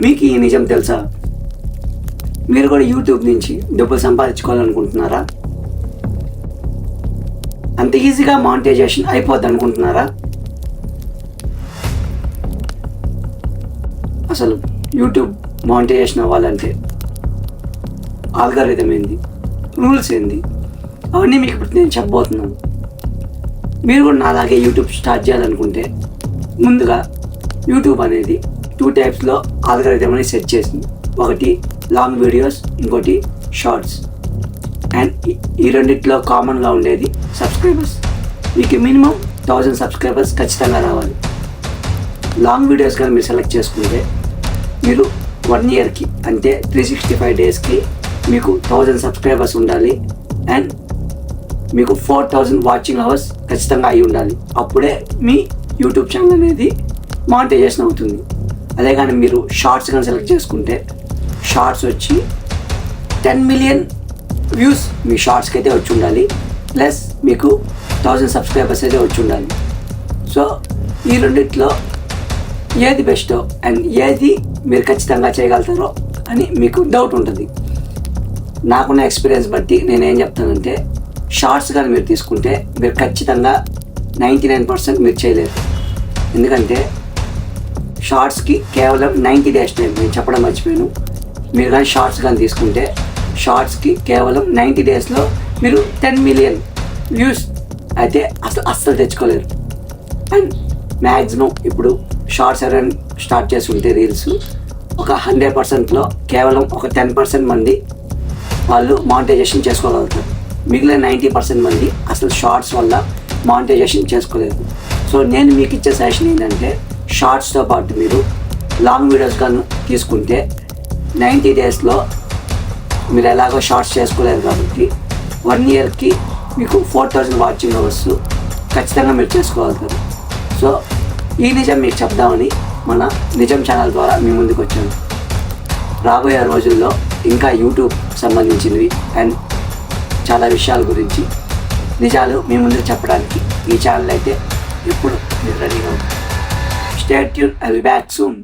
మీకు ఈ నిజం తెలుసా? మీరు కూడా యూట్యూబ్ నుంచి డబ్బులు సంపాదించుకోవాలనుకుంటున్నారా? అంత ఈజీగా మానిటైజేషన్ అయిపోద్ది అనుకుంటున్నారా? అసలు యూట్యూబ్ మానిటైజేషన్ అవ్వాలంటే ఆల్గారిథం ఏంది, రూల్స్ ఏంది, అవన్నీ మీకు ఇప్పుడు నేను చెప్పబోతున్నాను. మీరు కూడా నాలాగే యూట్యూబ్ స్టార్ట్ చేయాలనుకుంటే ముందుగా యూట్యూబ్ అనేది 2 టైప్స్లో ఆల్గారిథం అనేది సెట్ చేసింది. ఒకటి లాంగ్ వీడియోస్, ఇంకోటి షార్ట్స్. అండ్ ఈ రెండిట్లో కామన్గా ఉండేది సబ్స్క్రైబర్స్. మీకు మినిమం 1000 సబ్స్క్రైబర్స్ ఖచ్చితంగా రావాలి. లాంగ్ వీడియోస్ కానీ మీరు సెలెక్ట్ చేసుకుంటే మీరు 1 ఇయర్కి అంటే 365 డేస్కి మీకు 1000 సబ్స్క్రైబర్స్ ఉండాలి. అండ్ మీకు 4000 వాచింగ్ అవర్స్ ఖచ్చితంగా అయి ఉండాలి. అప్పుడే మీ యూట్యూబ్ ఛానల్ అనేది మానిటైజేషన్ అవుతుంది. అదే కానీ మీరు షార్ట్స్ కానీ సెలెక్ట్ చేసుకుంటే షార్ట్స్ వచ్చి 10 మిలియన్ వ్యూస్ మీ షార్ట్స్కి అయితే వచ్చి ఉండాలి. ప్లస్ మీకు 1000 సబ్స్క్రైబర్స్ అయితే వచ్చి ఉండాలి. సో ఈ రెండిట్లో ఏది బెస్టో అండ్ ఏది మీరు ఖచ్చితంగా చేయగలుగుతారో అని మీకు డౌట్ ఉంటుంది. నాకున్న ఎక్స్పీరియన్స్ బట్టి నేనేం చెప్తానంటే, షార్ట్స్ కానీ మీరు తీసుకుంటే మీరు ఖచ్చితంగా 99% మీరు చేయలేరు. ఎందుకంటే షార్ట్స్కి కేవలం 90 డేస్ టైం. నేను చెప్పడం మర్చిపోయాను. మీరు కానీ షార్ట్స్ కానీ తీసుకుంటే షార్ట్స్కి కేవలం 90 డేస్లో మీరు 10 మిలియన్ వ్యూస్ అయితే అస్సలు తెచ్చుకోలేరు. అండ్ మ్యాక్సిమం ఇప్పుడు షార్ట్స్ ఎవరైనా స్టార్ట్ చేసి ఉంటే రీల్స్ ఒక 100%లో కేవలం ఒక 10% మంది వాళ్ళు మానిటైజేషన్ చేసుకోగలుగుతారు. మిగిలిన 90% మంది అసలు షార్ట్స్ వల్ల మానిటైజేషన్ చేసుకోలేదు. సో నేను మీకు ఇచ్చే సజెషన్ ఏంటంటే, షార్ట్స్తో పాటు మీరు లాంగ్ వీడియోస్ కానీ తీసుకుంటే 90 డేస్లో మీరు ఎలాగో షార్ట్స్ చేసుకోలేరు కాబట్టి 1 ఇయర్కి మీకు 4000 వాచింగ్ అవర్స్ ఖచ్చితంగా మీరు చేసుకోగలుగుతారు. సో ఈ నిజం మీకు చెప్దామని మన నిజం ఛానల్ ద్వారా మీ ముందుకు వచ్చాను. రాబోయే రోజుల్లో ఇంకా యూట్యూబ్ సంబంధించినవి అండ్ చాలా విషయాల గురించి నిజాలు మీ ముందు చెప్పడానికి ఈ ఛానల్ అయితే ఇప్పుడు మీరు రెడీగా ఉంది. Stay tune, I will be back soon.